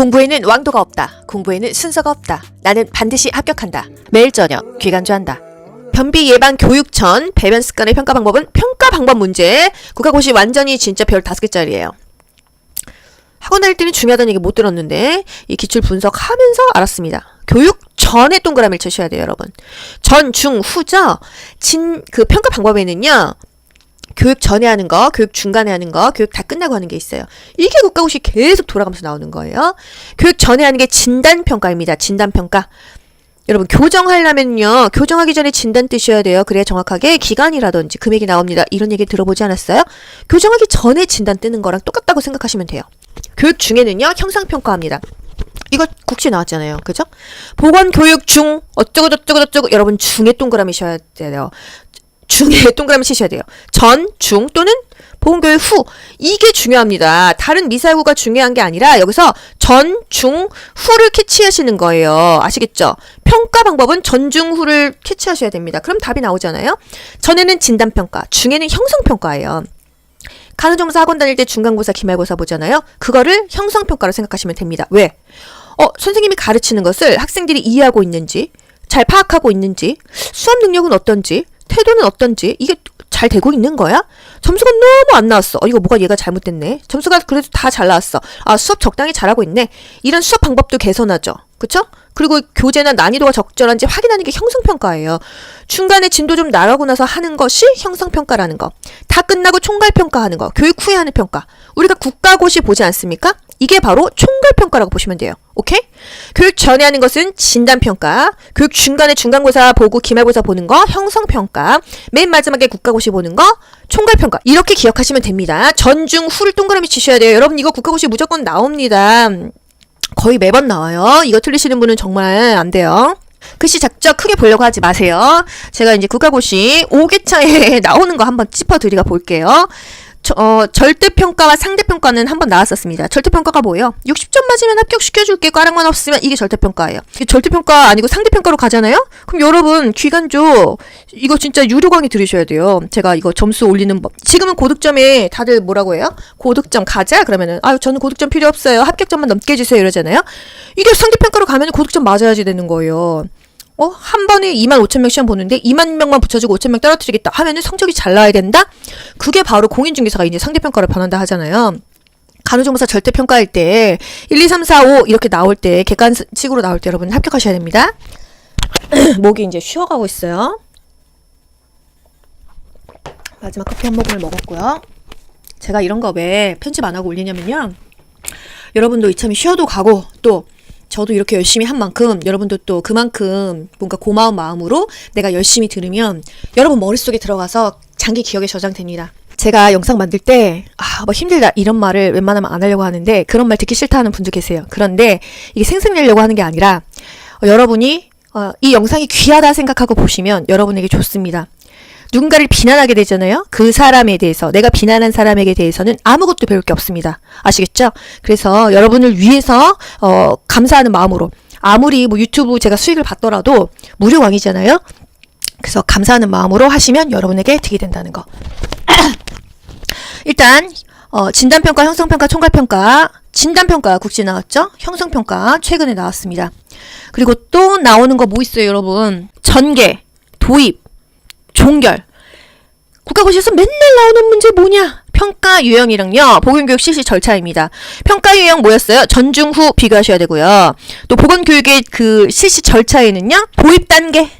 공부에는 왕도가 없다. 공부에는 순서가 없다. 나는 반드시 합격한다. 매일 저녁 귀간주한다. 변비 예방 교육 전 배변 습관의 평가 방법은 평가 방법 문제. 국가고시 완전히 진짜 별 5개짜리예요. 학원 다닐 때는 중요하다는 얘기 못 들었는데 이 기출 분석하면서 알았습니다. 교육 전에 동그라미를 쳐셔야 돼요, 여러분. 전, 중, 후죠. 그 평가 방법에는요. 교육 전에 하는 거, 교육 중간에 하는 거, 교육 다 끝나고 하는 게 있어요. 이게 국가고시 계속 돌아가면서 나오는 거예요. 교육 전에 하는 게 진단평가입니다. 진단평가. 여러분 교정하려면요. 교정하기 전에 진단 뜨셔야 돼요. 그래야 정확하게 기간이라든지 금액이 나옵니다. 이런 얘기 들어보지 않았어요? 교정하기 전에 진단 뜨는 거랑 똑같다고 생각하시면 돼요. 교육 중에는요. 형상평가합니다. 이거 국시 나왔잖아요. 그죠? 보건교육 중 어쩌고 여러분 중에 동그라미 쳐야 돼요. 중에 동그라미 치셔야 돼요. 전, 중 또는 보건교육 후. 이게 중요합니다. 다른 미사여구가 중요한 게 아니라 여기서 전, 중, 후를 캐치하시는 거예요. 아시겠죠? 평가 방법은 전, 중, 후를 캐치하셔야 됩니다. 그럼 답이 나오잖아요. 전에는 진단평가, 중에는 형성평가예요. 간호정사 학원 다닐 때 중간고사, 기말고사 보잖아요. 그거를 형성평가로 생각하시면 됩니다. 왜? 선생님이 가르치는 것을 학생들이 이해하고 있는지, 잘 파악하고 있는지, 수업 능력은 어떤지, 태도는 어떤지, 이게 잘 되고 있는 거야? 점수가 너무 안 나왔어. 이거 뭐가 얘가 잘못됐네. 점수가 그래도 다 잘 나왔어. 아, 수업 적당히 잘하고 있네. 이런 수업 방법도 개선하죠. 그쵸? 그리고 교재나 난이도가 적절한지 확인하는 게 형성평가예요. 중간에 진도 좀 나가고 나서 하는 것이 형성평가라는 거. 다 끝나고 총괄평가하는 거. 교육 후에 하는 평가. 우리가 국가고시 보지 않습니까? 이게 바로 총괄평가라고 보시면 돼요. 오케이? 교육 전에 하는 것은 진단평가, 교육 중간에 중간고사 보고 기말고사 보는 거 형성평가, 맨 마지막에 국가고시 보는 거 총괄평가. 이렇게 기억하시면 됩니다. 전, 중, 후를 동그라미 치셔야 돼요. 여러분 이거 국가고시 무조건 나옵니다. 거의 매번 나와요. 이거 틀리시는 분은 정말 안 돼요. 글씨 작죠? 크게 보려고 하지 마세요. 제가 이제 국가고시 5개차에 나오는 거 한번 짚어드리고 볼게요. 절대평가와 상대평가는 한번 나왔었습니다. 절대평가가 뭐예요? 60점 맞으면 합격시켜줄게. 꽈랑만 없으면 이게 절대평가예요. 이게 절대평가 아니고 상대평가로 가잖아요? 그럼 여러분 기간조 이거 진짜 유료 강의 들으셔야 돼요. 제가 이거 점수 올리는 법. 지금은 고득점에 다들 뭐라고 해요? 고득점 가자? 그러면은 저는 고득점 필요 없어요. 합격점만 넘게 해주세요. 이러잖아요. 이게 상대평가로 가면 고득점 맞아야지 되는 거예요. 한 번에 25,000명 시험 보는데 2만 명만 붙여주고 5,000명 떨어뜨리겠다 하면은 성적이 잘 나와야 된다? 그게 바로 공인중개사가 이제 상대평가를 변한다 하잖아요. 간호조무사 절대평가할 때 1, 2, 3, 4, 5 이렇게 나올 때 객관식으로 나올 때 여러분 합격하셔야 됩니다. 목이 이제 쉬어가고 있어요. 마지막 커피 한 모금을 먹었고요. 제가 이런 거 왜 편집 안 하고 올리냐면요. 여러분도 이참에 쉬어도 가고 또 저도 이렇게 열심히 한 만큼 여러분도 또 그만큼 뭔가 고마운 마음으로 내가 열심히 들으면 여러분 머릿속에 들어가서 장기 기억에 저장됩니다. 제가 영상 만들 때 뭐 힘들다 이런 말을 웬만하면 안 하려고 하는데 그런 말 듣기 싫다 하는 분도 계세요. 그런데 이게 생색내려고 하는 게 아니라 여러분이 이 영상이 귀하다 생각하고 보시면 여러분에게 좋습니다. 누군가를 비난하게 되잖아요. 그 사람에 대해서 내가 비난한 사람에게 대해서는 아무것도 배울 게 없습니다. 아시겠죠? 그래서 여러분을 위해서 감사하는 마음으로 아무리 뭐 유튜브 제가 수익을 받더라도 무료왕이잖아요. 그래서 감사하는 마음으로 하시면 여러분에게 득이 된다는 거. 일단 진단평가, 형성평가, 총괄평가. 진단평가 국시 나왔죠? 형성평가 최근에 나왔습니다. 그리고 또 나오는 거 뭐 있어요, 여러분? 전개, 도입, 종결. 국가고시에서 맨날 나오는 문제 뭐냐? 평가 유형이랑요. 보건교육 실시 절차입니다. 평가 유형 뭐였어요? 전, 중, 후 비교하셔야 되고요. 또 보건교육의 그 실시 절차에는요. 도입 단계.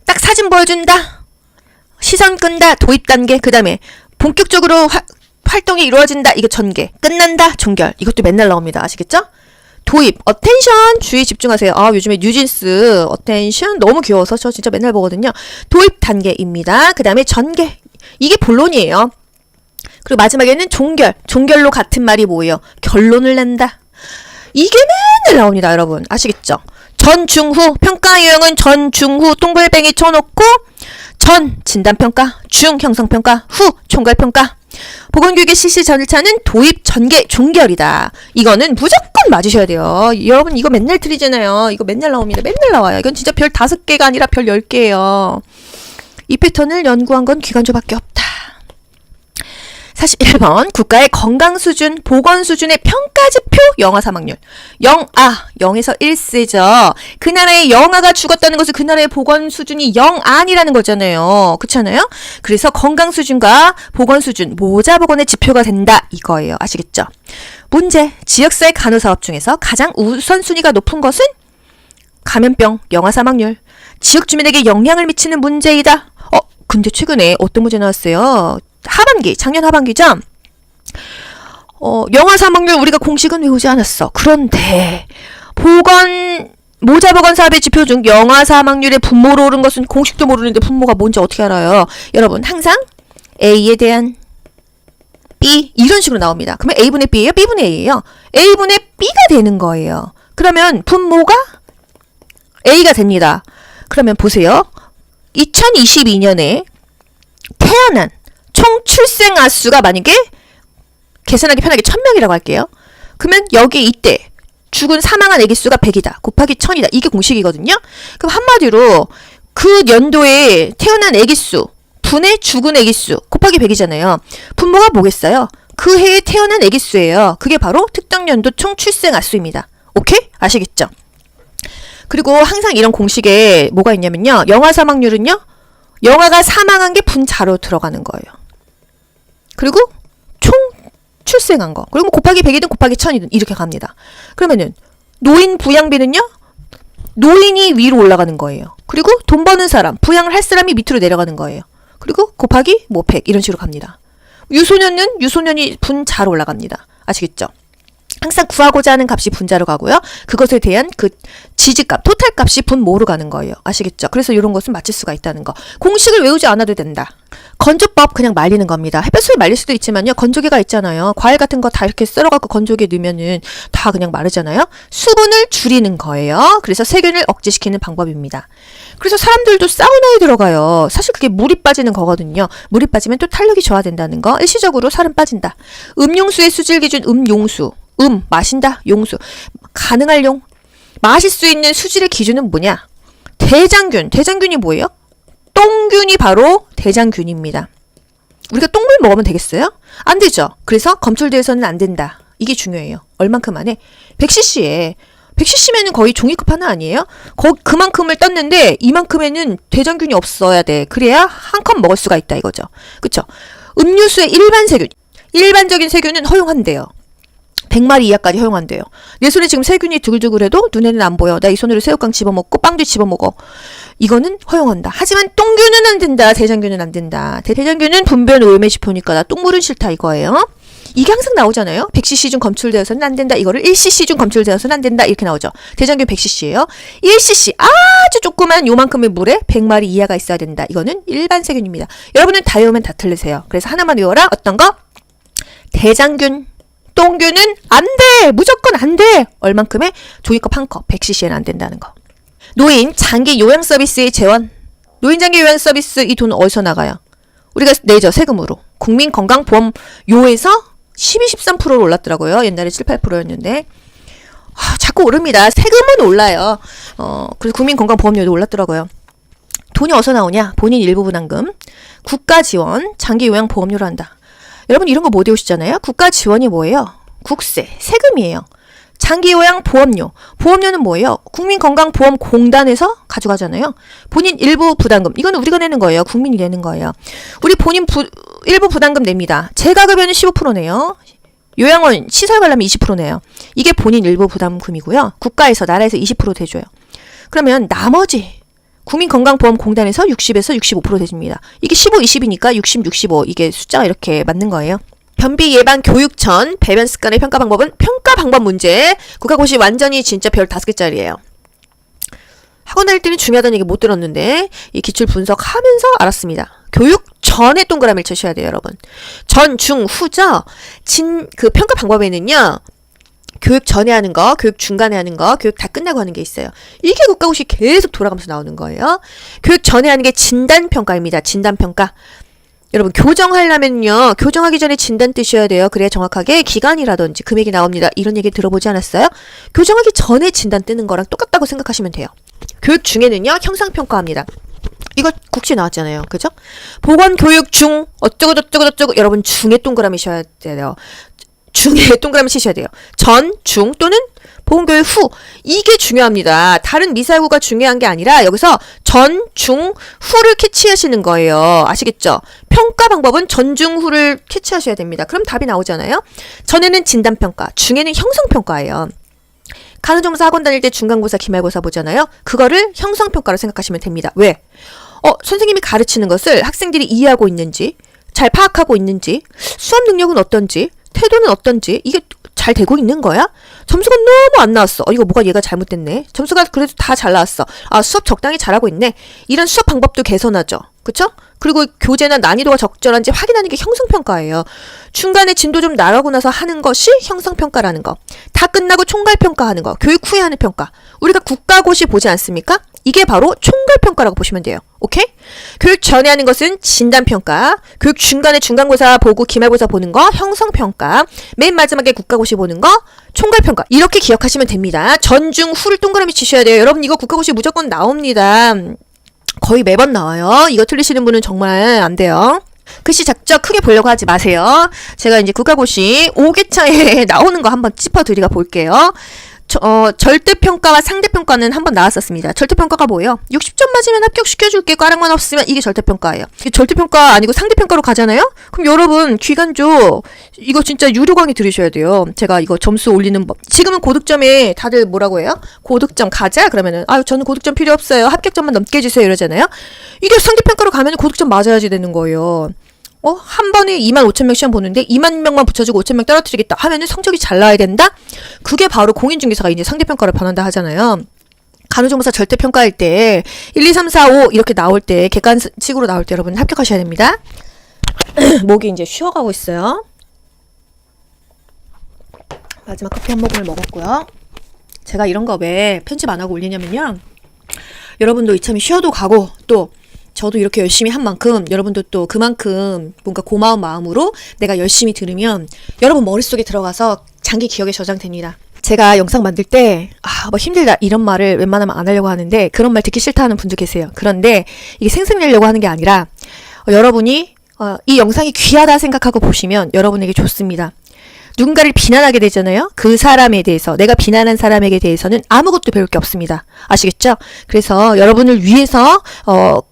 딱 사진 보여준다. 시선 끈다. 도입 단계. 그 다음에 본격적으로 활동이 이루어진다. 이거 전개. 끝난다. 종결. 이것도 맨날 나옵니다. 아시겠죠? 도입, 어텐션, 주의 집중하세요. 요즘에 뉴진스, 어텐션 너무 귀여워서 저 진짜 맨날 보거든요. 도입 단계입니다. 그 다음에 전개. 이게 본론이에요. 그리고 마지막에는 종결. 종결로 같은 말이 뭐예요? 결론을 낸다. 이게 맨날 나옵니다, 여러분. 아시겠죠? 전, 중, 후. 평가 유형은 전, 중, 후 동글뱅이 쳐놓고 전, 진단평가, 중, 형성평가, 후, 총괄평가. 보건교육의 실시 절차는 도입, 전개, 종결이다. 이거는 무조건 맞으셔야 돼요. 여러분 이거 맨날 틀리잖아요. 이거 맨날 나옵니다. 맨날 나와요. 이건 진짜 별 5개가 아니라 별 10개예요. 이 패턴을 연구한 건 기간조밖에 없다. 41번 국가의 건강 수준, 보건 수준의 평가지표 영아 사망률. 영아, 0에서 1세죠. 그 나라의 영아가 죽었다는 것은 그 나라의 보건 수준이 0 아니라는 거잖아요. 그렇잖아요? 그래서 건강 수준과 보건 수준, 모자 보건의 지표가 된다 이거예요. 아시겠죠? 문제, 지역사회 간호사업 중에서 가장 우선순위가 높은 것은 감염병, 영아 사망률. 지역 주민에게 영향을 미치는 문제이다. 근데 최근에 어떤 문제 나왔어요? 하반기, 작년 하반기죠? 영아 사망률 우리가 공식은 외우지 않았어. 그런데 모자보건 사업의 지표 중 영아 사망률의 분모로 오른 것은 공식도 모르는데 분모가 뭔지 어떻게 알아요? 여러분 항상 A에 대한 B 이런 식으로 나옵니다. 그러면 A분의 B예요? B분의 A예요? A분의 B가 되는 거예요. 그러면 분모가 A가 됩니다. 그러면 보세요. 2022년에 태어난 총 출생 아수가 만약에 계산하기 편하게 1000명이라고 할게요. 그러면 여기 이때 죽은 사망한 아기 수가 100이다. 곱하기 1000이다. 이게 공식이거든요. 그럼 한마디로 그 연도에 태어난 아기 수 분의 죽은 아기 수 곱하기 100이잖아요. 분모가 뭐겠어요? 그 해에 태어난 아기 수예요. 그게 바로 특정 연도 총 출생 아수입니다. 오케이? 아시겠죠? 그리고 항상 이런 공식에 뭐가 있냐면요. 영아 사망률은요. 영아가 사망한 게 분자로 들어가는 거예요. 그리고 총 출생한 거. 그리고 곱하기 100이든 곱하기 1000이든 이렇게 갑니다. 그러면은 노인 부양비는요. 노인이 위로 올라가는 거예요. 그리고 돈 버는 사람, 부양을 할 사람이 밑으로 내려가는 거예요. 그리고 곱하기 100 이런 식으로 갑니다. 유소년은 유소년이 분자로 올라갑니다. 아시겠죠? 항상 구하고자 하는 값이 분자로 가고요. 그것에 대한 그 지지값, 토탈 값이 분모로 가는 거예요. 아시겠죠? 그래서 이런 것은 맞출 수가 있다는 거. 공식을 외우지 않아도 된다. 건조법 그냥 말리는 겁니다. 햇볕을 말릴 수도 있지만요. 건조기가 있잖아요. 과일 같은 거 다 이렇게 썰어갖고 건조기에 넣으면은 다 그냥 마르잖아요. 수분을 줄이는 거예요. 그래서 세균을 억제시키는 방법입니다. 그래서 사람들도 사우나에 들어가요. 사실 그게 물이 빠지는 거거든요. 물이 빠지면 또 탄력이 저하된다는 거. 일시적으로 살은 빠진다. 음용수의 수질 기준 음용수. 마신다, 용수. 가능할 용. 마실 수 있는 수질의 기준은 뭐냐? 대장균. 대장균이 뭐예요? 똥균이 바로 대장균입니다. 우리가 똥물 먹으면 되겠어요? 안 되죠. 그래서 검출되어서는 안 된다. 이게 중요해요. 얼만큼 안에? 100cc에. 100cc면은 거의 종이컵 하나 아니에요? 그만큼을 떴는데 이만큼에는 대장균이 없어야 돼. 그래야 한 컵 먹을 수가 있다 이거죠. 그쵸? 음료수의 일반 세균. 일반적인 세균은 허용한대요. 100마리 이하까지 허용한대요. 내 손에 지금 세균이 두글두글해도 눈에는 안 보여. 나 이 손으로 새우깡 집어먹고 빵도 집어먹어. 이거는 허용한다. 하지만 똥균은 안 된다. 대장균은 안 된다. 대장균은 분변 오염의 지표니까 나 똥물은 싫다 이거예요. 이게 항상 나오잖아요. 100cc 중 검출되어서는 안 된다. 이거를 1cc 중 검출되어서는 안 된다. 이렇게 나오죠. 대장균 100cc예요. 1cc 아주 조그만 요만큼의 물에 100마리 이하가 있어야 된다. 이거는 일반 세균입니다. 여러분은 다 외우면 다 틀리세요. 그래서 하나만 외워라. 어떤 거? 대장균. 똥균은 안 돼! 무조건 안 돼! 얼만큼의? 종이컵 한 컵, 100cc에는 안 된다는 거. 노인 장기 요양 서비스의 재원. 노인 장기 요양 서비스 이 돈은 어디서 나가요? 우리가 내죠, 세금으로. 국민건강보험료에서 12, 13%로 올랐더라고요. 옛날에 7, 8%였는데. 자꾸 오릅니다. 세금은 올라요. 그래서 국민건강보험료도 올랐더라고요. 돈이 어디서 나오냐? 본인 일부 부담금, 국가 지원, 장기 요양 보험료로 한다. 여러분 이런 거 못 외우시잖아요. 국가 지원이 뭐예요? 국세, 세금이에요. 장기요양 보험료. 보험료는 뭐예요? 국민건강보험공단에서 가져가잖아요. 본인 일부 부담금. 이건 우리가 내는 거예요. 국민이 내는 거예요. 우리 본인 일부 부담금 냅니다. 재가급여는 15%네요. 요양원 시설 관람이 20% 내요. 이게 본인 일부 부담금이고요. 국가에서 나라에서 20% 대줘요. 그러면 나머지 국민건강보험공단에서 60에서 65% 대줍니다. 이게 15, 20이니까 60, 65 이게 숫자가 이렇게 맞는 거예요. 변비 예방 교육 전 배변 습관의 평가 방법은 평가 방법 문제. 국가고시 완전히 진짜 별 5개짜리예요. 학원 다닐 때는 중요하다는 얘기 못 들었는데 이 기출 분석하면서 알았습니다. 교육 전에 동그라미를 쳐셔야 돼요, 여러분. 전, 중, 후죠. 그 평가 방법에는요. 교육 전에 하는 거, 교육 중간에 하는 거, 교육 다 끝나고 하는 게 있어요. 이게 국가고시 계속 돌아가면서 나오는 거예요. 교육 전에 하는 게 진단평가입니다. 진단평가. 여러분 교정하려면요. 교정하기 전에 진단 뜨셔야 돼요. 그래야 정확하게 기간이라든지 금액이 나옵니다. 이런 얘기 들어보지 않았어요? 교정하기 전에 진단 뜨는 거랑 똑같다고 생각하시면 돼요. 교육 중에는요. 형상평가합니다. 이거 국시 나왔잖아요. 그죠? 보건교육 중 어쩌고 저쩌고 저쩌고 여러분 중에 동그라미 쳐야 돼요. 중에 동그라미 치셔야 돼요. 전, 중 또는 보건교육 후. 이게 중요합니다. 다른 미사구가 중요한 게 아니라 여기서 전, 중, 후를 캐치하시는 거예요. 아시겠죠? 평가 방법은 전, 중, 후를 캐치하셔야 됩니다. 그럼 답이 나오잖아요. 전에는 진단평가, 중에는 형성평가예요. 간호조무사 학원 다닐 때 중간고사, 기말고사 보잖아요. 그거를 형성평가로 생각하시면 됩니다. 왜? 선생님이 가르치는 것을 학생들이 이해하고 있는지, 잘 파악하고 있는지, 수업 능력은 어떤지, 태도는 어떤지, 이게 잘 되고 있는 거야? 점수가 너무 안 나왔어. 이거 뭐가 얘가 잘못됐네. 점수가 그래도 다 잘 나왔어. 아, 수업 적당히 잘하고 있네. 이런 수업 방법도 개선하죠. 그쵸? 그리고 교재나 난이도가 적절한지 확인하는 게 형성평가예요. 중간에 진도 좀 나가고 나서 하는 것이 형성평가라는 거. 다 끝나고 총괄평가하는 거. 교육 후에 하는 평가. 우리가 국가고시 보지 않습니까? 이게 바로 총괄평가라고 보시면 돼요. 오케이? 교육 전에 하는 것은 진단평가, 교육 중간에 중간고사 보고 기말고사 보는 거 형성평가, 맨 마지막에 국가고시 보는 거 총괄평가. 이렇게 기억하시면 됩니다. 전, 중, 후를 동그라미 치셔야 돼요. 여러분 이거 국가고시 무조건 나옵니다. 거의 매번 나와요. 이거 틀리시는 분은 정말 안 돼요. 글씨 작죠? 크게 보려고 하지 마세요. 제가 이제 국가고시 5개차에 나오는 거 한번 짚어드리가 볼게요. 절대평가와 상대평가는 한번 나왔었습니다. 절대평가가 뭐예요? 60점 맞으면 합격시켜줄게. 꽈락만 없으면 이게 절대평가예요. 이게 절대평가 아니고 상대평가로 가잖아요? 그럼 여러분 기간조 이거 진짜 유료 강의 들으셔야 돼요. 제가 이거 점수 올리는 법. 지금은 고득점에 다들 뭐라고 해요? 고득점 가자? 그러면은 아유 저는 고득점 필요 없어요. 합격점만 넘게 해주세요. 이러잖아요. 이게 상대평가로 가면 고득점 맞아야지 되는 거예요. 한 번에 25,000명 시험 보는데 20,000명만 붙여주고 5,000명 떨어뜨리겠다 하면은 성적이 잘 나와야 된다? 그게 바로 공인중개사가 이제 상대평가를 변한다 하잖아요. 간호조무사 절대평가할 때 1, 2, 3, 4, 5 이렇게 나올 때 객관식으로 나올 때 여러분 합격하셔야 됩니다. 목이 이제 쉬어가고 있어요. 마지막 커피 한 모금을 먹었고요. 제가 이런 거 왜 편집 안 하고 올리냐면요. 여러분도 이참에 쉬어도 가고 또 저도 이렇게 열심히 한 만큼 여러분도 또 그만큼 뭔가 고마운 마음으로 내가 열심히 들으면 여러분 머릿속에 들어가서 장기 기억에 저장됩니다. 제가 영상 만들 때 뭐 힘들다 이런 말을 웬만하면 안 하려고 하는데 그런 말 듣기 싫다 하는 분도 계세요. 그런데 이게 생색내려고 하는 게 아니라 여러분이 이 영상이 귀하다 생각하고 보시면 여러분에게 좋습니다. 누군가를 비난하게 되잖아요. 그 사람에 대해서 내가 비난한 사람에게 대해서는 아무것도 배울 게 없습니다. 아시겠죠? 그래서 여러분을 위해서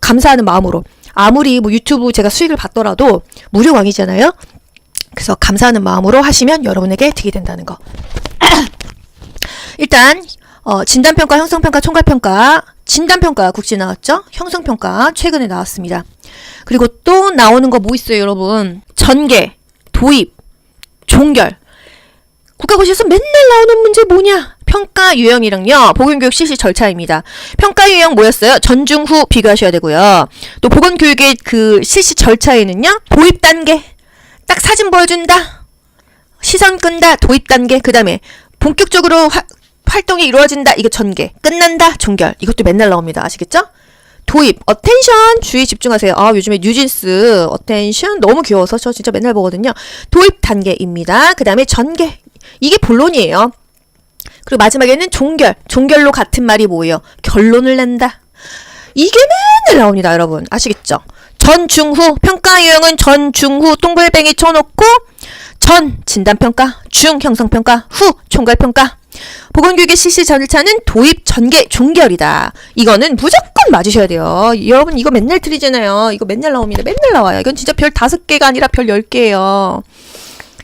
감사하는 마음으로 아무리 뭐 유튜브 제가 수익을 받더라도 무료 강의잖아요. 그래서 감사하는 마음으로 하시면 여러분에게 득이 된다는 거. 일단 진단평가, 형성평가, 총괄평가. 진단평가 국시 나왔죠? 형성평가 최근에 나왔습니다. 그리고 또 나오는 거 뭐 있어요 여러분? 전개, 도입, 종결. 국가고시에서 맨날 나오는 문제 뭐냐? 평가 유형이랑요. 보건교육 실시 절차입니다. 평가 유형 뭐였어요? 전, 중, 후 비교하셔야 되고요. 또 보건교육의 그 실시 절차에는요. 도입 단계. 딱 사진 보여준다. 시선 끈다. 도입 단계. 그 다음에 본격적으로 활동이 이루어진다. 이거 전개. 끝난다. 종결. 이것도 맨날 나옵니다. 아시겠죠? 도입, 어텐션, 주의 집중하세요. 요즘에 뉴진스, 어텐션 너무 귀여워서 저 진짜 맨날 보거든요. 도입 단계입니다. 그 다음에 전개. 이게 본론이에요. 그리고 마지막에는 종결. 종결로 같은 말이 뭐예요? 결론을 낸다. 이게 맨날 나옵니다, 여러분. 아시겠죠? 전, 중, 후. 평가 유형은 전, 중, 후 동글뱅이 쳐놓고 전, 진단평가, 중, 형성평가, 후, 총괄평가. 보건교육의 실시 절차는 도입, 전개, 종결이다. 이거는 무조건 맞으셔야 돼요. 여러분 이거 맨날 틀리잖아요. 이거 맨날 나옵니다. 맨날 나와요. 이건 진짜 별 5개가 아니라 별 10개예요.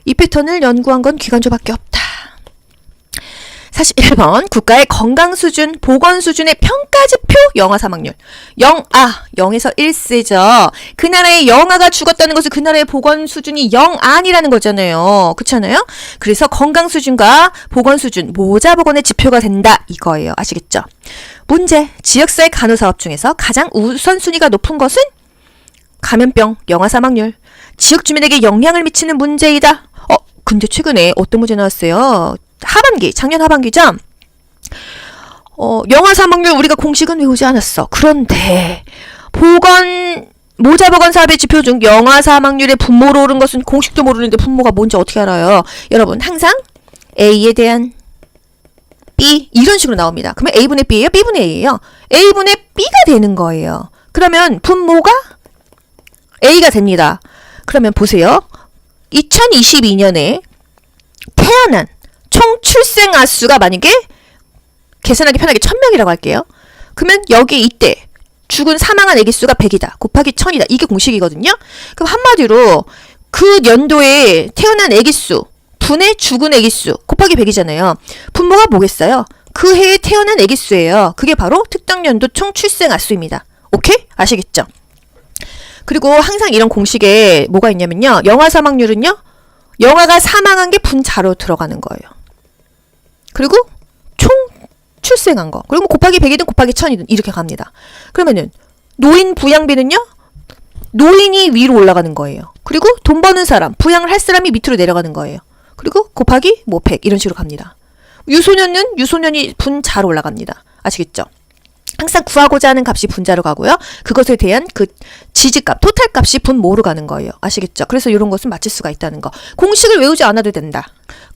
이 패턴을 연구한 건 기관조밖에 없다. 41번 국가의 건강수준, 보건수준의 평가지표 영아 사망률. 0에서 1세죠. 그 나라의 영아가 죽었다는 것은 그 나라의 보건수준이 0 아니라는 거잖아요. 그렇잖아요? 그래서 건강수준과 보건수준, 모자보건의 지표가 된다. 이거예요. 아시겠죠? 문제, 지역사회 간호사업 중에서 가장 우선순위가 높은 것은 감염병, 영아 사망률. 지역 주민에게 영향을 미치는 문제이다. 근데 최근에 어떤 문제 나왔어요? 하반기, 작년 하반기죠? 영아 사망률 우리가 공식은 외우지 않았어. 그런데 모자보건 사업의 지표 중 영아 사망률의 분모로 오른 것은 공식도 모르는데 분모가 뭔지 어떻게 알아요? 여러분 항상 A에 대한 B 이런 식으로 나옵니다. 그러면 A분의 B예요? B분의 A예요? A분의 B가 되는 거예요. 그러면 분모가 A가 됩니다. 그러면 보세요. 2022년에 태어난 총 출생 아수가 만약에 계산하기 편하게 1000명이라고 할게요. 그러면 여기 이때 죽은 사망한 아기 수가 100이다. 곱하기 1000이다. 이게 공식이거든요. 그럼 한마디로 그 연도에 태어난 아기 수 분의 죽은 아기 수 곱하기 100이잖아요. 분모가 뭐겠어요? 그 해에 태어난 아기 수예요. 그게 바로 특정 연도 총 출생 아수입니다. 오케이? 아시겠죠? 그리고 항상 이런 공식에 뭐가 있냐면요. 영아 사망률은요. 영아가 사망한 게 분자로 들어가는 거예요. 그리고 총 출생한 거. 그리고 곱하기 100이든 곱하기 1000이든 이렇게 갑니다. 그러면은 노인 부양비는요. 노인이 위로 올라가는 거예요. 그리고 돈 버는 사람, 부양을 할 사람이 밑으로 내려가는 거예요. 그리고 곱하기 뭐 100 이런 식으로 갑니다. 유소년은 유소년이 분자로 올라갑니다. 아시겠죠? 항상 구하고자 하는 값이 분자로 가고요. 그것에 대한 그 지지값, 토탈 값이 분모로 가는 거예요. 아시겠죠? 그래서 이런 것은 맞출 수가 있다는 거. 공식을 외우지 않아도 된다.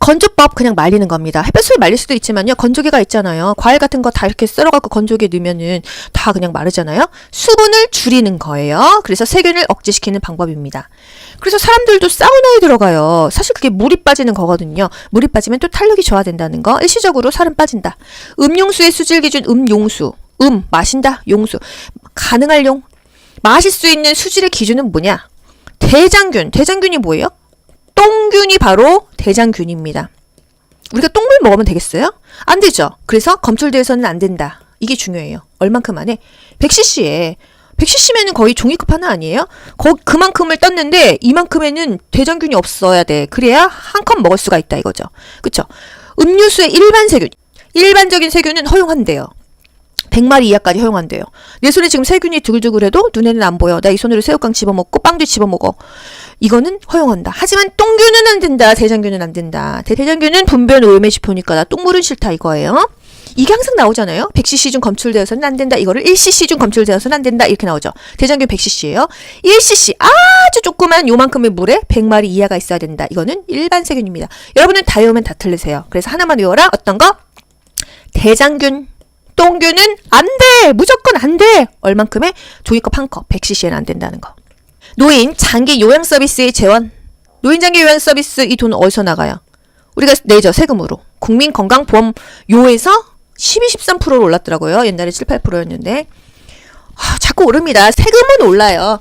건조법 그냥 말리는 겁니다. 햇볕을 말릴 수도 있지만요. 건조기가 있잖아요. 과일 같은 거 다 이렇게 썰어갖고 건조기에 넣으면은 다 그냥 마르잖아요. 수분을 줄이는 거예요. 그래서 세균을 억제시키는 방법입니다. 그래서 사람들도 사우나에 들어가요. 사실 그게 물이 빠지는 거거든요. 물이 빠지면 또 탄력이 저하된다는 거. 일시적으로 살은 빠진다. 음용수의 수질 기준 음용수. 마신다, 용수. 가능할 용. 마실 수 있는 수질의 기준은 뭐냐? 대장균. 대장균이 뭐예요? 똥균이 바로 대장균입니다. 우리가 똥물 먹으면 되겠어요? 안 되죠. 그래서 검출대에서는 안 된다. 이게 중요해요. 얼만큼 안에? 100cc에. 100cc면은 거의 종이컵 하나 아니에요? 그만큼을 떴는데 이만큼에는 대장균이 없어야 돼. 그래야 한 컵 먹을 수가 있다 이거죠. 그쵸? 음료수의 일반 세균. 일반적인 세균은 허용한대요. 100마리 이하까지 허용한대요. 내 손에 지금 세균이 두글두글해도 눈에는 안 보여. 나 이 손으로 새우깡 집어먹고 빵도 집어먹어. 이거는 허용한다. 하지만 똥균은 안 된다. 대장균은 안 된다. 대장균은 분변 오염의 지표니까 나 똥물은 싫다 이거예요. 이게 항상 나오잖아요. 100cc 중 검출되어서는 안 된다. 이거를 1cc 중 검출되어서는 안 된다. 이렇게 나오죠. 대장균 100cc예요. 1cc 아주 조그만 요만큼의 물에 100마리 이하가 있어야 된다. 이거는 일반 세균입니다. 여러분은 다 외우면 다 틀리세요. 그래서 하나만 외워라. 어떤 거? 대장균. 똥균은 안 돼! 무조건 안 돼! 얼만큼의? 종이컵 한 컵, 100cc에는 안 된다는 거. 노인 장기 요양 서비스의 재원. 노인 장기 요양 서비스 이 돈 어디서 나가요? 우리가 내죠, 세금으로. 국민건강보험료에서 12, 13%로 올랐더라고요. 옛날에 7, 8%였는데. 자꾸 오릅니다. 세금은 올라요.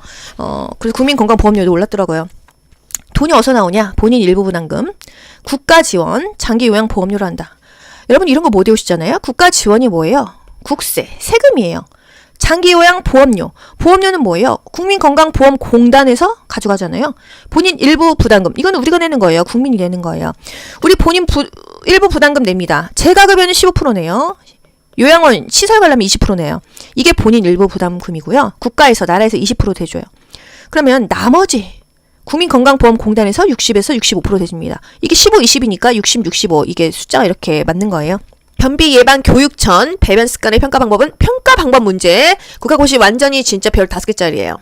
그래서 국민건강보험료도 올랐더라고요. 돈이 어디서 나오냐? 본인 일부 부담금, 국가 지원, 장기 요양 보험료로 한다. 여러분 이런 거 못 외우시잖아요. 국가 지원이 뭐예요? 국세, 세금이에요. 장기요양 보험료. 보험료는 뭐예요? 국민건강보험공단에서 가져가잖아요. 본인 일부 부담금. 이거는 우리가 내는 거예요. 국민이 내는 거예요. 우리 본인 일부 부담금 냅니다. 재가급여는 15%네요. 요양원 시설 관람이 20% 내요. 이게 본인 일부 부담금이고요. 국가에서 나라에서 20% 대줘요. 그러면 나머지 국민건강보험공단에서 60에서 65% 대줍니다. 이게 15, 20이니까 60, 65 이게 숫자가 이렇게 맞는 거예요. 변비 예방 교육 전 배변 습관의 평가 방법은 평가 방법 문제. 국가고시 완전히 진짜 별 5개짜리예요.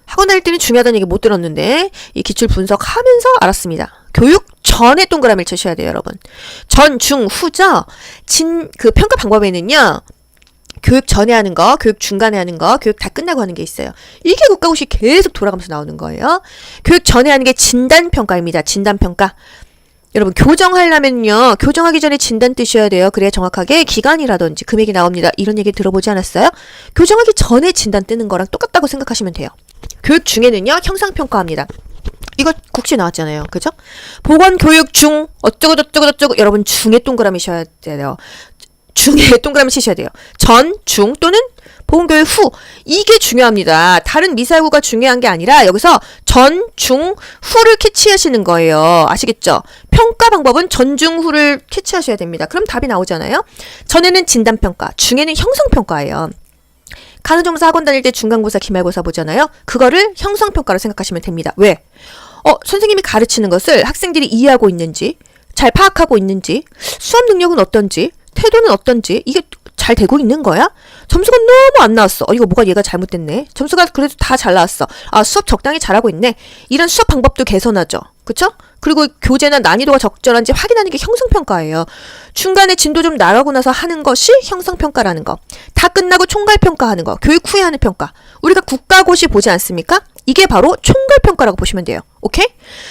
학원 다닐 때는 중요하다는 얘기 못 들었는데 이 기출 분석하면서 알았습니다. 교육 전에 동그라미를 쳐셔야 돼요, 여러분. 전, 중, 후죠. 그 평가 방법에는요. 교육 전에 하는 거, 교육 중간에 하는 거, 교육 다 끝나고 하는 게 있어요. 이게 국가고시 계속 돌아가면서 나오는 거예요. 교육 전에 하는 게 진단평가입니다. 진단평가. 여러분 교정하려면요. 교정하기 전에 진단 뜨셔야 돼요. 그래야 정확하게 기간이라든지 금액이 나옵니다. 이런 얘기 들어보지 않았어요? 교정하기 전에 진단 뜨는 거랑 똑같다고 생각하시면 돼요. 교육 중에는요. 형상평가합니다. 이거 국시 나왔잖아요. 그죠? 보건교육 중 어쩌고 여러분 중에 동그라미 쳐야 돼요. 중에 동그라미 치셔야 돼요. 전, 중 또는 보건교육 후. 이게 중요합니다. 다른 미사여구가 중요한 게 아니라 여기서 전, 중, 후를 캐치하시는 거예요. 아시겠죠? 평가 방법은 전, 중, 후를 캐치하셔야 됩니다. 그럼 답이 나오잖아요. 전에는 진단평가, 중에는 형성평가예요. 간호정사 학원 다닐 때 중간고사, 기말고사 보잖아요. 그거를 형성평가로 생각하시면 됩니다. 왜? 선생님이 가르치는 것을 학생들이 이해하고 있는지, 잘 파악하고 있는지, 수업 능력은 어떤지, 태도는 어떤지, 이게 잘 되고 있는 거야? 점수가 너무 안 나왔어. 이거 뭐가 얘가 잘못됐네. 점수가 그래도 다 잘 나왔어. 수업 적당히 잘하고 있네. 이런 수업 방법도 개선하죠. 그쵸? 그리고 교재나 난이도가 적절한지 확인하는 게 형성평가예요. 중간에 진도 좀 나가고 나서 하는 것이 형성평가라는 거. 다 끝나고 총괄평가하는 거. 교육 후에 하는 평가. 우리가 국가고시 보지 않습니까? 이게 바로 총괄평가라고 보시면 돼요. 오케이?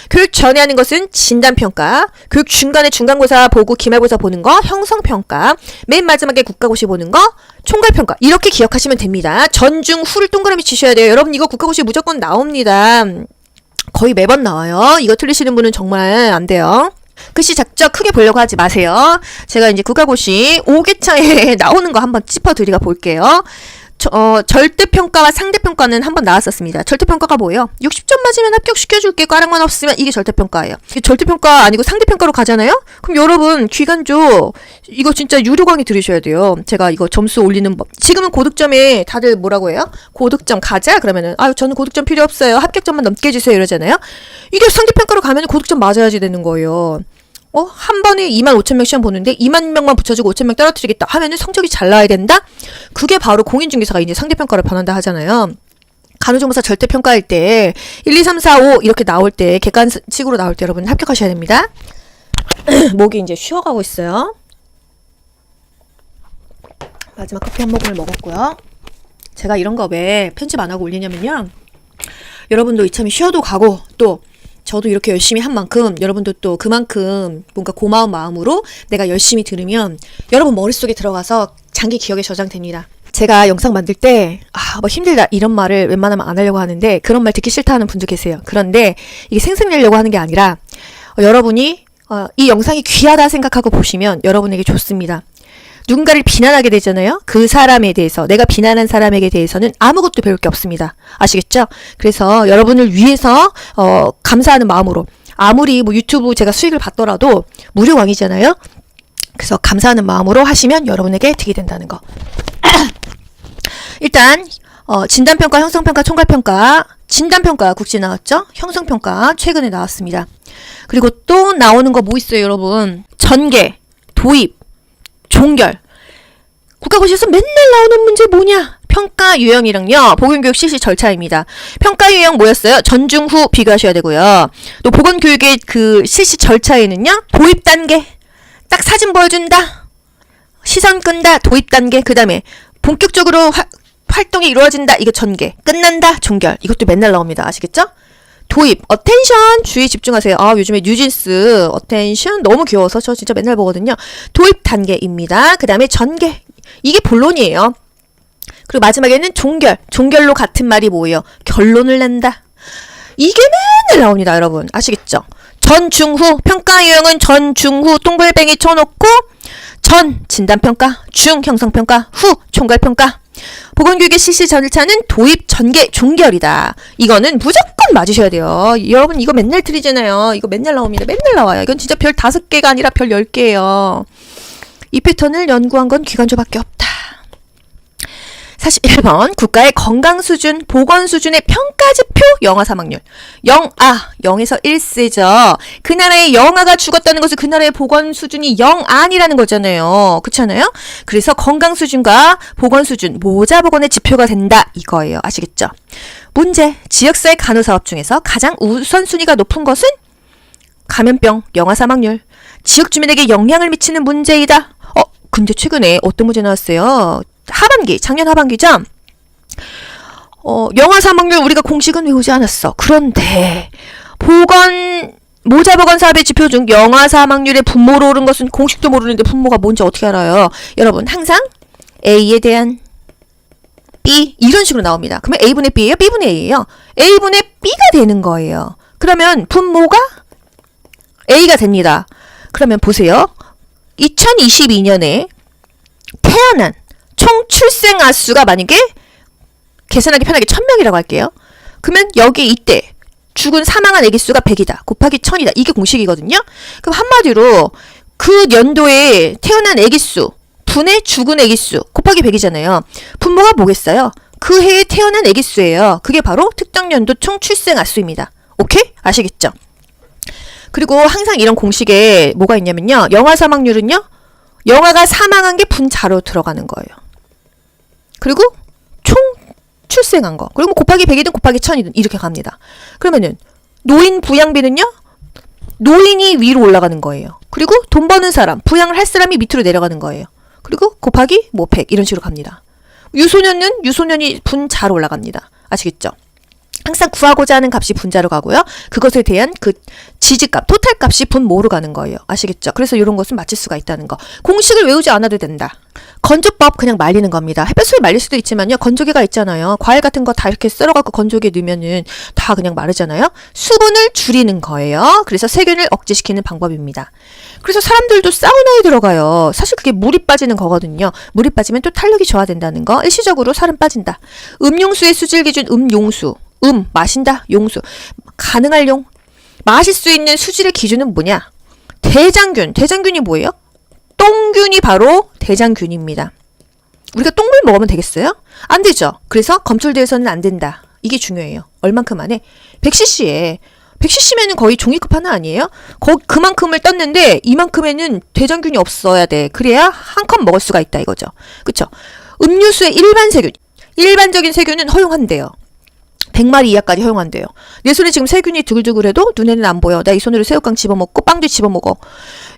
교육 전에 하는 것은 진단평가. 교육 중간에 중간고사 보고 기말고사 보는 거 형성평가. 맨 마지막에 국가고시 보는 거 총괄평가. 이렇게 기억하시면 됩니다. 전, 중, 후를 동그라미 치셔야 돼요. 여러분 이거 국가고시 무조건 나옵니다. 거의 매번 나와요. 이거 틀리시는 분은 정말 안 돼요. 글씨 작죠? 크게 보려고 하지 마세요. 제가 이제 국가고시 5개차에 나오는 거 한번 짚어드리가 볼게요. 절대평가와 상대평가는 한번 나왔었습니다. 절대평가가 뭐예요? 60점 맞으면 합격시켜줄게. 꽈랑만 없으면 이게 절대평가예요. 절대평가 아니고 상대평가로 가잖아요? 그럼 여러분 기간조 이거 진짜 유료강의 들으셔야 돼요. 제가 이거 점수 올리는 법. 지금은 고득점에 다들 뭐라고 해요? 고득점 가자? 그러면은 아유 저는 고득점 필요 없어요. 합격점만 넘게 해주세요. 이러잖아요. 이게 상대평가로 가면 고득점 맞아야지 되는 거예요. 한 번에 25,000명 시험 보는데 20,000명만 붙여주고 5,000명 떨어뜨리겠다 하면은 성적이 잘 나와야 된다? 그게 바로 공인중개사가 이제 상대평가를 변한다 하잖아요. 간호조무사 절대평가할 때 1, 2, 3, 4, 5 이렇게 나올 때 객관식으로 나올 때 여러분 합격하셔야 됩니다. 목이 이제 쉬어가고 있어요. 마지막 커피 한 모금을 먹었고요. 제가 이런 거 왜 편집 안 하고 올리냐면요. 여러분도 이참에 쉬어도 가고 또 저도 이렇게 열심히 한 만큼 여러분도 또 그만큼 뭔가 고마운 마음으로 내가 열심히 들으면 여러분 머릿속에 들어가서 장기 기억에 저장됩니다. 제가 영상 만들 때 뭐 힘들다 이런 말을 웬만하면 안 하려고 하는데 그런 말 듣기 싫다 하는 분도 계세요. 그런데 이게 생색내려고 하는 게 아니라 여러분이 이 영상이 귀하다 생각하고 보시면 여러분에게 좋습니다. 누군가를 비난하게 되잖아요. 그 사람에 대해서 내가 비난한 사람에게 대해서는 아무것도 배울 게 없습니다. 아시겠죠? 그래서 여러분을 위해서 감사하는 마음으로 아무리 뭐 유튜브 제가 수익을 받더라도 무료왕이잖아요. 그래서 감사하는 마음으로 하시면 여러분에게 득이 된다는 거. 일단 진단평가, 형성평가, 총괄평가. 진단평가 국지 나왔죠? 형성평가 최근에 나왔습니다. 그리고 또 나오는 거 뭐 있어요 여러분? 전개, 도입, 종결. 국가고시에서 맨날 나오는 문제 뭐냐? 평가 유형이랑요. 보건교육 실시 절차입니다. 평가 유형 뭐였어요? 전, 중, 후 비교하셔야 되고요. 또 보건교육의 그 실시 절차에는요. 도입 단계. 딱 사진 보여준다. 시선 끈다. 도입 단계. 그 다음에 본격적으로 활동이 이루어진다. 이거 전개. 끝난다. 종결. 이것도 맨날 나옵니다. 아시겠죠? 도입, 어텐션, 주의 집중하세요. 요즘에 뉴진스, 어텐션 너무 귀여워서 저 진짜 맨날 보거든요. 도입 단계입니다. 그 다음에 전개, 이게 본론이에요. 그리고 마지막에는 종결, 종결로 같은 말이 뭐예요? 결론을 낸다. 이게 맨날 나옵니다, 여러분. 아시겠죠? 전, 중, 후, 평가 유형은 전, 중, 후, 동글뱅이 쳐놓고 전, 진단평가, 중, 형성평가, 후, 총괄평가. 보건교육의 실시 절차는 도입, 전개, 종결이다. 이거는 무조건 맞으셔야 돼요. 여러분 이거 맨날 틀리잖아요. 이거 맨날 나옵니다. 맨날 나와요. 이건 진짜 별 5개가 아니라 별 10개예요. 이 패턴을 연구한 건 기관조밖에 없다. 41번 국가의 건강수준, 보건수준의 평가지표 영아 사망률. 0에서 1세죠. 그 나라의 영아가 죽었다는 것은 그 나라의 보건수준이 0 아니라는 거잖아요. 그렇잖아요? 그래서 건강수준과 보건수준, 모자보건의 지표가 된다. 이거예요. 아시겠죠? 문제, 지역사회 간호사업 중에서 가장 우선순위가 높은 것은 감염병, 영아 사망률. 지역 주민에게 영향을 미치는 문제이다. 근데 최근에 어떤 문제 나왔어요? 작년 하반기죠? 영아 사망률 우리가 공식은 외우지 않았어. 그런데 모자보건 사업의 지표 중 영아 사망률의 분모로 오른 것은 공식도 모르는데 분모가 뭔지 어떻게 알아요? 여러분 항상 A에 대한 B 이런 식으로 나옵니다. 그러면 A분의 B예요? B분의 A예요? A분의 B가 되는 거예요. 그러면 분모가 A가 됩니다. 그러면 보세요. 2022년에 태어난 총 출생 아수가 만약에 계산하기 편하게 1000명이라고 할게요. 그러면 여기 이때 죽은 사망한 아기 수가 100이다. 곱하기 1000이다. 이게 공식이거든요. 그럼 한마디로 그 연도에 태어난 아기 수 분의 죽은 아기 수 곱하기 100이잖아요. 분모가 뭐겠어요? 그 해에 태어난 아기 수예요. 그게 바로 특정 연도 총 출생 아수입니다. 오케이? 아시겠죠? 그리고 항상 이런 공식에 뭐가 있냐면요. 영아 사망률은요. 영아가 사망한 게 분자로 들어가는 거예요. 그리고 총 출생한 거. 그리고 곱하기 100이든 곱하기 1000이든 이렇게 갑니다. 그러면은 노인 부양비는요. 노인이 위로 올라가는 거예요. 그리고 돈 버는 사람, 부양을 할 사람이 밑으로 내려가는 거예요. 그리고 곱하기 뭐 100 이런 식으로 갑니다. 유소년이 분자로 올라갑니다. 아시겠죠? 항상 구하고자 하는 값이 분자로 가고요. 그것에 대한 그 지지값, 토탈 값이 분모로 가는 거예요. 아시겠죠? 그래서 이런 것은 맞출 수가 있다는 거. 공식을 외우지 않아도 된다. 건조법 그냥 말리는 겁니다. 햇볕을 말릴 수도 있지만요. 건조기가 있잖아요. 과일 같은 거 다 이렇게 썰어갖고 건조기에 넣으면은 다 그냥 마르잖아요. 수분을 줄이는 거예요. 그래서 세균을 억제시키는 방법입니다. 그래서 사람들도 사우나에 들어가요. 사실 그게 물이 빠지는 거거든요. 물이 빠지면 또 탄력이 저하된다는 거. 일시적으로 살은 빠진다. 음용수의 수질 기준 음용수. 마신다. 용수. 가능할 용. 마실 수 있는 수질의 기준은 뭐냐? 대장균. 대장균이 뭐예요? 똥균이 바로 대장균입니다. 우리가 똥물 먹으면 되겠어요? 안 되죠. 그래서 검출되어서는 안 된다. 이게 중요해요. 얼만큼 안에? 100cc에 100cc면은 거의 종이컵 하나 아니에요? 그만큼을 떴는데 이만큼에는 대장균이 없어야 돼. 그래야 한 컵 먹을 수가 있다 이거죠. 그쵸? 음료수의 일반 세균. 일반적인 세균은 허용한대요. 100마리 이하까지 허용한대요. 내 손에 지금 세균이 두글두글해도 눈에는 안 보여. 나 이 손으로 새우깡 집어먹고 빵도 집어먹어.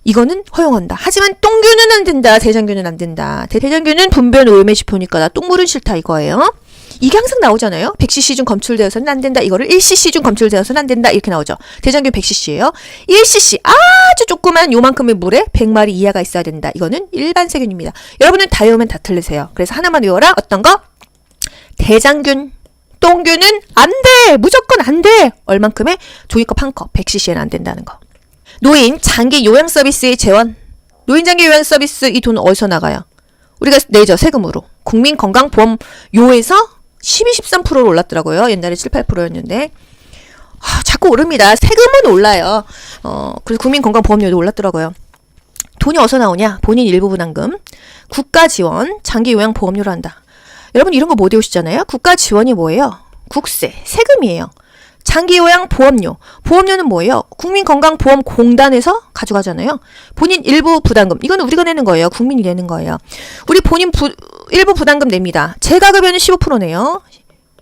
이거는 허용한다. 하지만 똥균은 안 된다. 대장균은 안 된다. 대장균은 분변 오염해지표니까 나 똥물은 싫다 이거예요. 이게 항상 나오잖아요. 100cc 중 검출되어서는 안 된다. 이거를 1cc 중 검출되어서는 안 된다. 이렇게 나오죠. 대장균 100cc예요. 1cc 아주 조그만 요만큼의 물에 100마리 이하가 있어야 된다. 이거는 일반 세균입니다. 여러분은 다 외우면 다 틀리세요. 그래서 하나만 외워라. 어떤 거? 대장균. 똥균은 안 돼! 무조건 안 돼! 얼만큼의? 종이컵 한 컵, 100cc에는 안 된다는 거. 노인 장기 요양 서비스의 재원. 노인 장기 요양 서비스 이 돈은 어디서 나가요? 우리가 내죠, 세금으로. 국민건강보험료에서 12, 13%로 올랐더라고요. 옛날에 7, 8%였는데. 자꾸 오릅니다. 세금은 올라요. 그래서 국민건강보험료도 올랐더라고요. 돈이 어디서 나오냐? 본인 일부 부담금. 국가 지원, 장기 요양 보험료로 한다. 여러분 이런 거 못 외우시잖아요. 국가 지원이 뭐예요? 국세, 세금이에요. 장기요양 보험료. 보험료는 뭐예요? 국민건강보험공단에서 가져가잖아요. 본인 일부 부담금. 이건 우리가 내는 거예요. 국민이 내는 거예요. 우리 본인 일부 부담금 냅니다. 재가급여는 15%네요.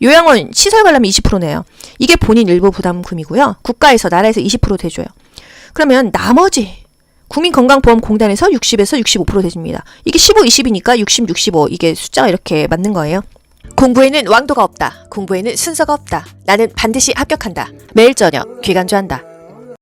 요양원 시설 관람이 20% 내요. 이게 본인 일부 부담금이고요. 국가에서 나라에서 20% 대줘요. 그러면 나머지 국민건강보험공단에서 60에서 65% 대줍니다. 이게 15, 20이니까 60, 65 이게 숫자가 이렇게 맞는 거예요. 공부에는 왕도가 없다. 공부에는 순서가 없다. 나는 반드시 합격한다. 매일 저녁 귀간주한다.